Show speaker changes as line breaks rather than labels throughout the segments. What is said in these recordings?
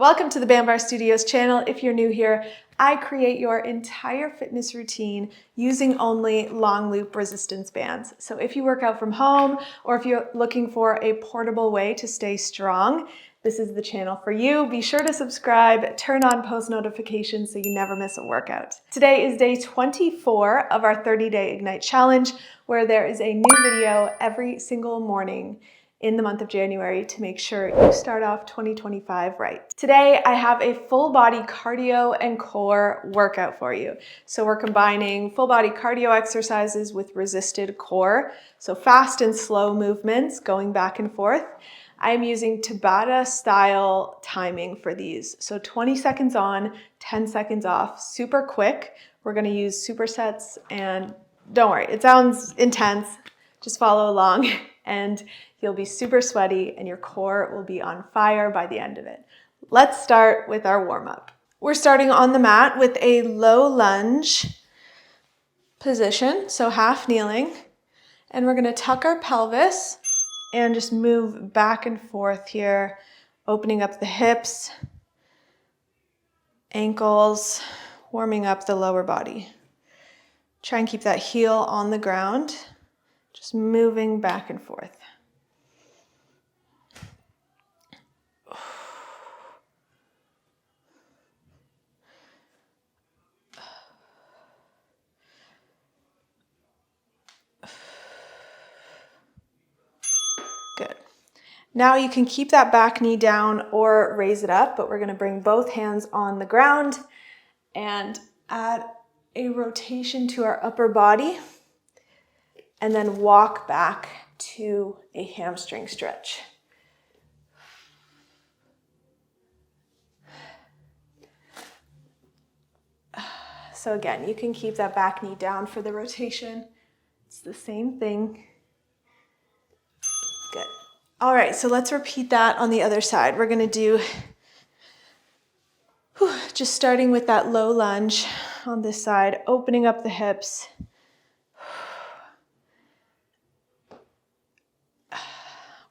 Welcome to the Band Bar Studios channel. If you're new here, I create your entire fitness routine using only long loop resistance bands. So if you work out from home or if you're looking for a portable way to stay strong, this is the channel for you. Be sure to subscribe, turn on post notifications so you never miss a workout. Today is day 24 of our 30-day Ignite Challenge, where there is a new video every single morning in the month of January to make sure you start off 2025 right. Today, I have a full body cardio and core workout for you. So we're combining full body cardio exercises with resisted core. So fast and slow movements going back and forth. I'm using Tabata style timing for these. So 20 seconds on, 10 seconds off, super quick. We're gonna use supersets, and don't worry, it sounds intense. Just follow along and you'll be super sweaty and your core will be on fire by the end of it. Let's start with our warm up. We're starting on the mat with a low lunge position, so half kneeling, and we're gonna tuck our pelvis and just move back and forth here, opening up the hips, ankles, warming up the lower body. Try and keep that heel on the ground, just moving back and forth. Good. Now you can keep that back knee down or raise it up, but we're going to bring both hands on the ground and add a rotation to our upper body and then walk back to a hamstring stretch. So again, you can keep that back knee down for the rotation. It's the same thing. Good. All right, so let's repeat that on the other side. We're gonna do, just starting with that low lunge on this side, opening up the hips.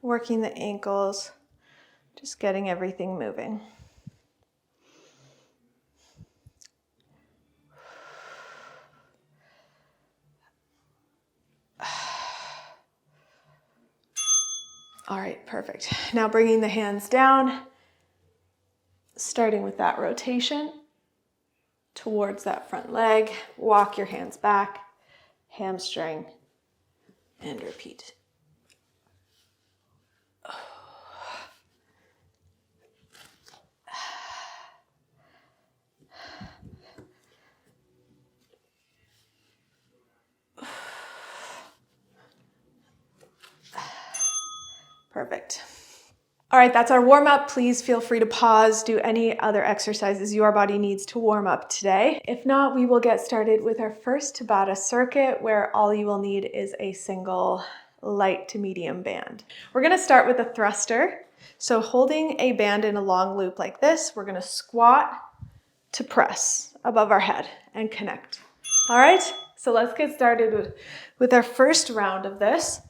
Working the ankles, just getting everything moving. All right, perfect. Now bringing the hands down, starting with that rotation towards that front leg. Walk your hands back, hamstring, and repeat. Perfect. All right, that's our warm up. Please feel free to pause, do any other exercises your body needs to warm up today. If not, we will get started with our first Tabata circuit, where all you will need is a single light to medium band. We're gonna start with a thruster. So holding a band in a long loop like this, we're gonna squat to press above our head and connect. All right, so let's get started with our first round of this.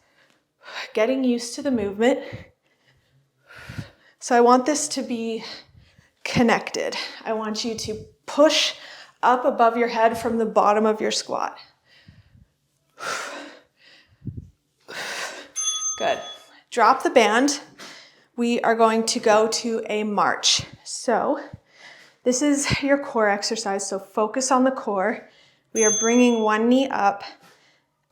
Getting used to the movement. So I want this to be connected. I want you to push up above your head from the bottom of your squat. Good. Drop the band. We are going to go to a march. So this is your core exercise, so focus on the core. We are bringing one knee up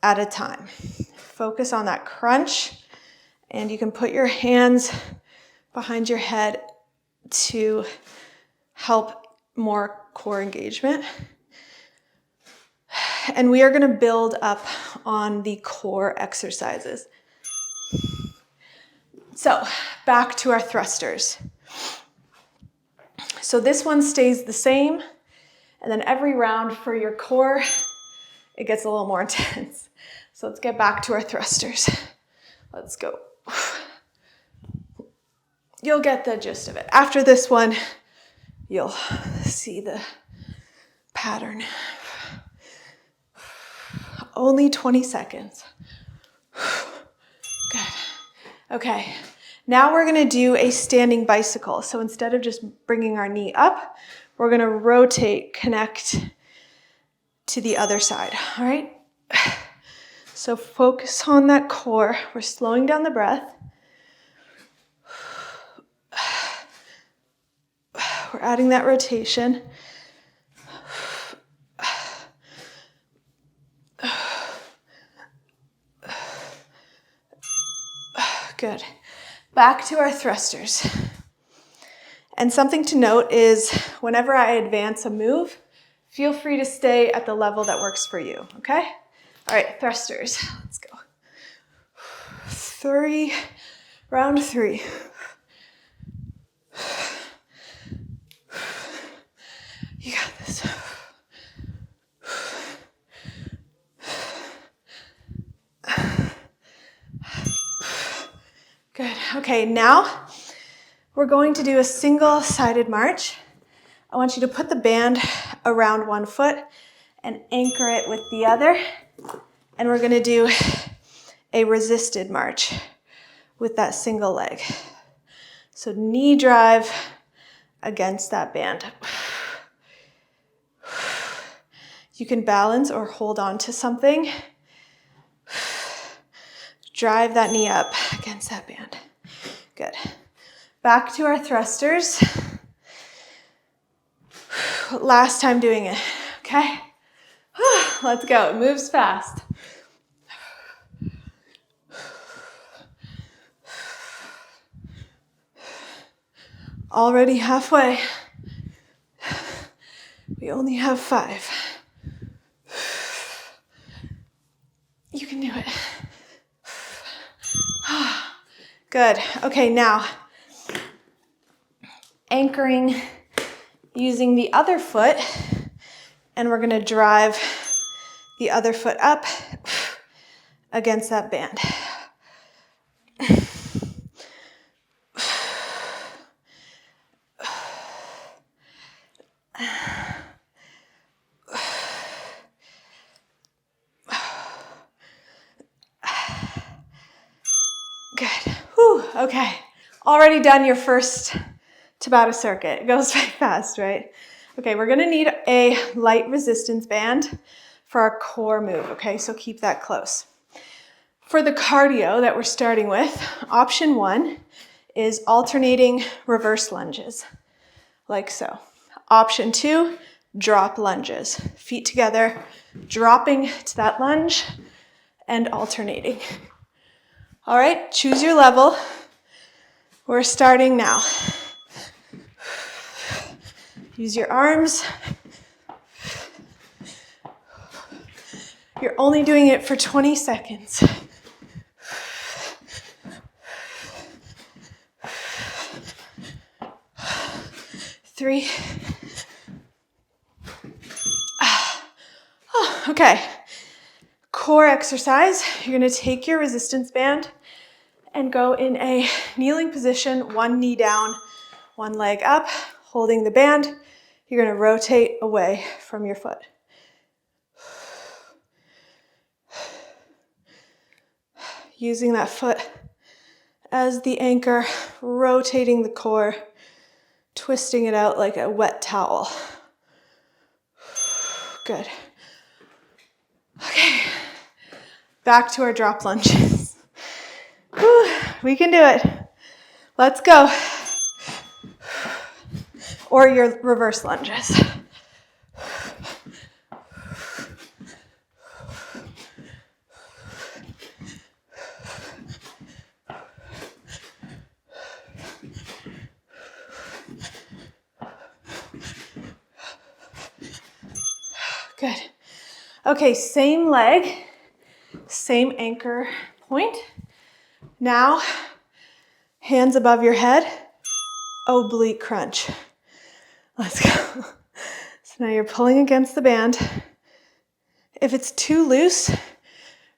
at a time. Focus on that crunch, and you can put your hands behind your head to help more core engagement. And we are going to build up on the core exercises. So back to our thrusters. So this one stays the same, and then every round for your core, it gets a little more intense. So let's get back to our thrusters. Let's go. You'll get the gist of it. After this one, you'll see the pattern. Only 20 seconds. Good. Okay. Now we're gonna do a standing bicycle. So instead of just bringing our knee up, we're gonna rotate, connect to the other side, all right? So focus on that core. We're slowing down the breath. We're adding that rotation. Good. Back to our thrusters. And something to note is whenever I advance a move, feel free to stay at the level that works for you, okay? All right, thrusters. Let's go. 3, round 3. You got this. Good. Okay, now we're going to do a single-sided march. I want you to put the band around one foot and anchor it with the other. And we're going to do a resisted march with that single leg. So knee drive against that band. You can balance or hold on to something. Drive that knee up against that band. Good. Back to our thrusters. Last time doing it, okay? Let's go. It moves fast. Already halfway. We only have 5. You can do it. Good. Okay, now anchoring using the other foot, and we're going to drive the other foot up against that band. Good. Whew. Okay. Already done your first Tabata Circuit. It goes very fast, right? Okay, we're gonna need a light resistance band for our core move, okay? So keep that close. For the cardio that we're starting with, option 1 is alternating reverse lunges, like so. Option 2, drop lunges. Feet together, dropping to that lunge and alternating. All right, choose your level. We're starting now. Use your arms. You're only doing it for 20 seconds. Three. Okay. Core exercise. You're going to take your resistance band and go in a kneeling position, one knee down, one leg up, holding the band. You're going to rotate away from your foot. Using that foot as the anchor, rotating the core, twisting it out like a wet towel. Good. Okay. Back to our drop lunges. Whew, we can do it. Let's go. Or your reverse lunges. Good. Okay, same leg, same anchor point. Now, hands above your head, oblique crunch. Let's go. So now you're pulling against the band. If it's too loose,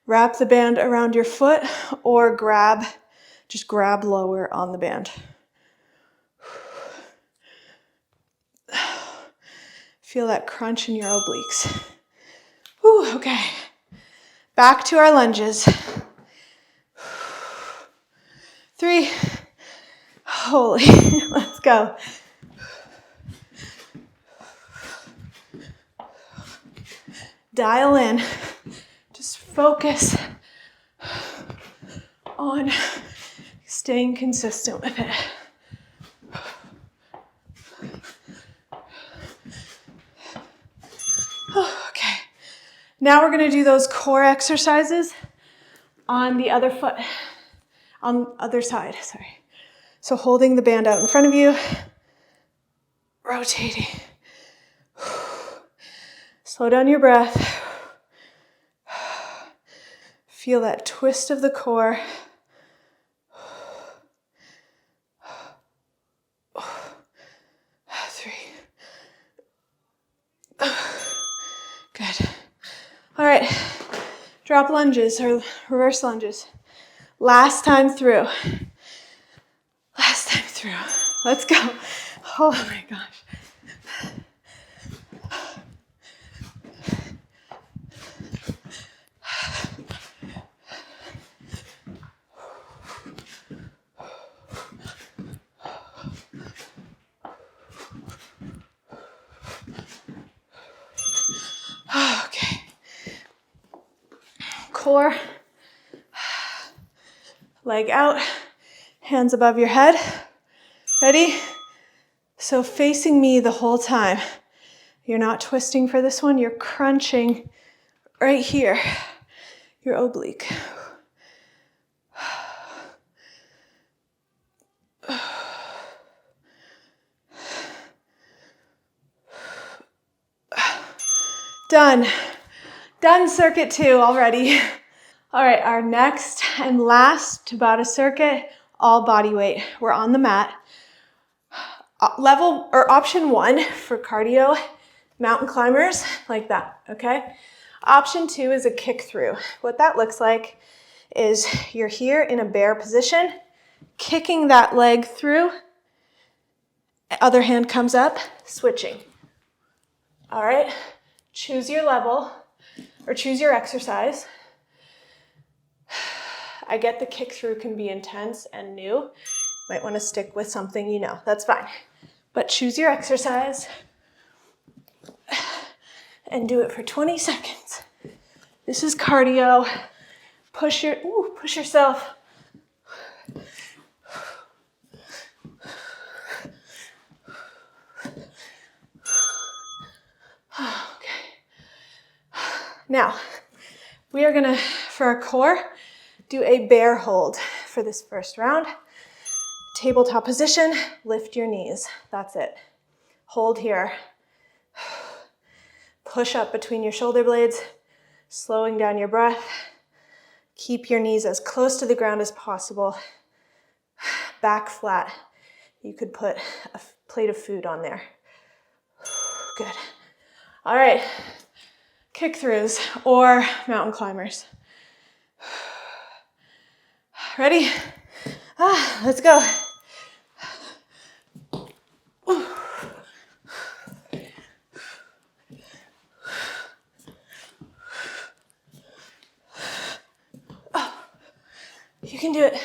wrap the band around your foot or just grab lower on the band. Feel that crunch in your obliques. Whew, okay. Back to our lunges. 3, Holy, let's go. Dial in. Just focus on staying consistent with it. Okay. Now we're going to do those core exercises on the other foot, on the other side, sorry. So holding the band out in front of you, rotating. Slow down your breath. Feel that twist of the core. Three. Good. All right. Drop lunges or reverse lunges. Last time through. Last time through. Let's go. Oh my gosh. Okay. Core. Leg out. Hands above your head. Ready? So facing me the whole time. You're not twisting for this one. You're crunching right here. Your oblique. Done. Done circuit 2 already. All right, our next and last Tabata circuit, all body weight. We're on the mat. Level or option 1 for cardio, mountain climbers, like that, okay? Option 2 is a kick through. What that looks like is you're here in a bear position, kicking that leg through, other hand comes up, switching. All right, choose your level or choose your exercise. I get the kick through can be intense and new. Might want to stick with something you know, that's fine. But choose your exercise and do it for 20 seconds. This is cardio. Push yourself. Okay. Now, we are gonna, for our core, do a bear hold for this first round. Tabletop position, lift your knees. That's it. Hold here. Push up between your shoulder blades, slowing down your breath. Keep your knees as close to the ground as possible. Back flat. You could put a plate of food on there. Good. All right. Kick throughs or mountain climbers. Ready? Let's go. You can do it.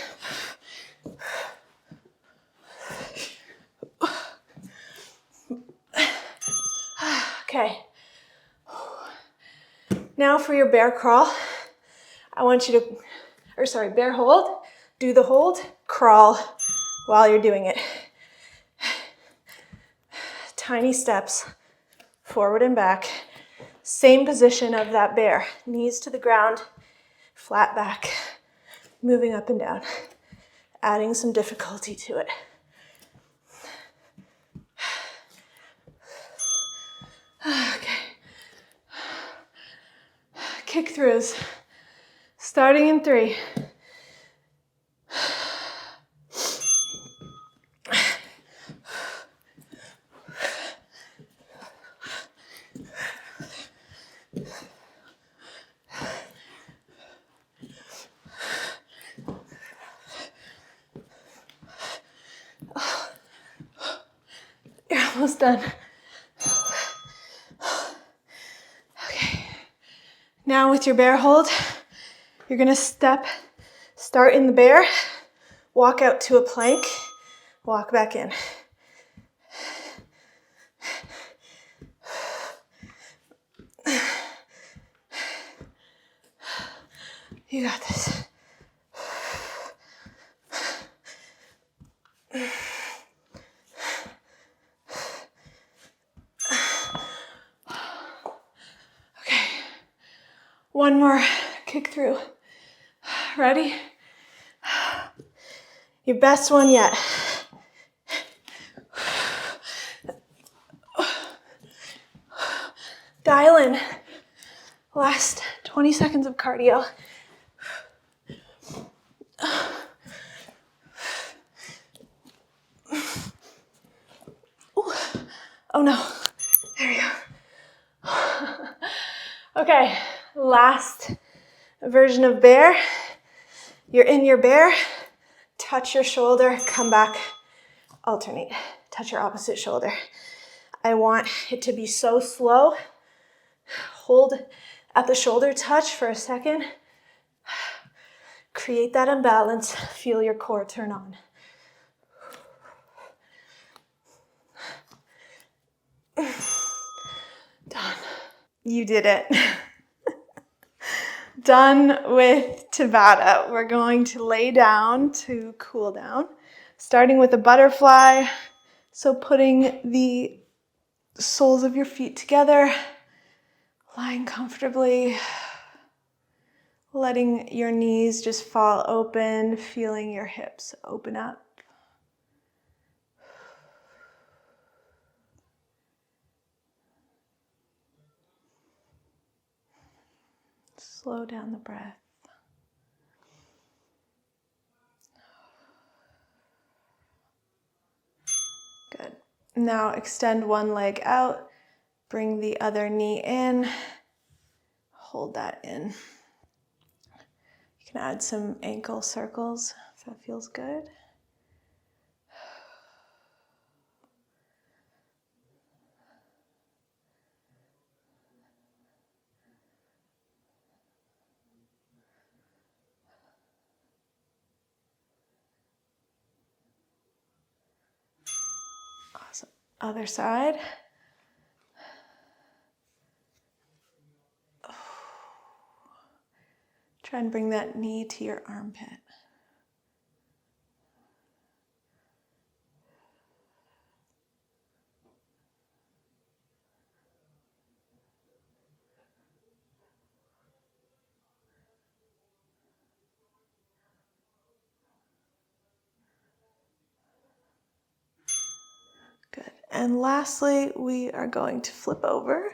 Okay. Now for your bear crawl, I want you to, bear hold. Do the hold, crawl while you're doing it. Tiny steps, forward and back. Same position of that bear. Knees to the ground, flat back, moving up and down, adding some difficulty to it. Okay. Kick throughs, starting in 3. You're almost done. Okay. Now with your bear hold, you're gonna start in the bear, walk out to a plank, Walk back in. You got this. Okay. One more kick through. Ready? Your best one yet. Dial in. Last 20 seconds of cardio. Ooh. Oh no. There we go. Okay, last version of bear. You're in your bear. Touch your shoulder, come back, alternate. Touch your opposite shoulder. I want it to be so slow. Hold at the shoulder touch for a second. Create that imbalance. Feel your core turn on. Done. You did it. Done with Tabata. We're going to lay down to cool down, starting with a butterfly. So putting the soles of your feet together, lying comfortably, letting your knees just fall open, feeling your hips open up. Slow down the breath. Good. Now extend one leg out, bring the other knee in, hold that in. You can add some ankle circles if that feels good. Awesome. Other side. Try and bring that knee to your armpit. Good. And lastly, we are going to flip over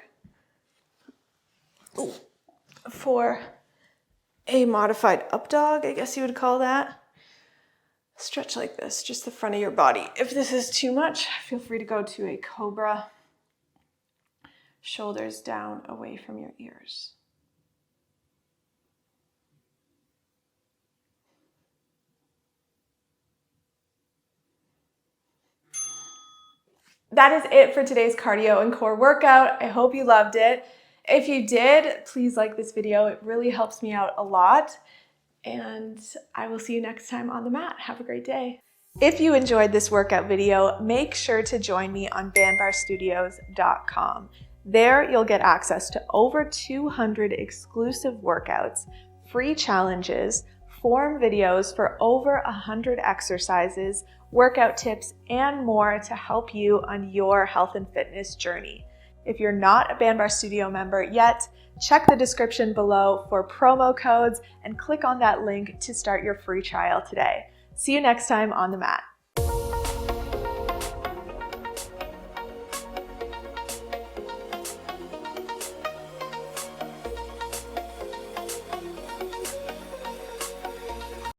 for a modified up dog, I guess you would call that. Stretch like this, just the front of your body. If this is too much, feel free to go to a cobra. Shoulders down, away from your ears. That is it for today's cardio and core workout. I hope you loved it. If you did, please like this video. It really helps me out a lot. And I will see you next time on the mat. Have a great day. If you enjoyed this workout video, make sure to join me on bandbarstudios.com. There you'll get access to over 200 exclusive workouts, free challenges, form videos for over 100 exercises, workout tips, and more to help you on your health and fitness journey. If you're not a Bandbar Studio member yet, check the description below for promo codes and click on that link to start your free trial today. See you next time on the mat.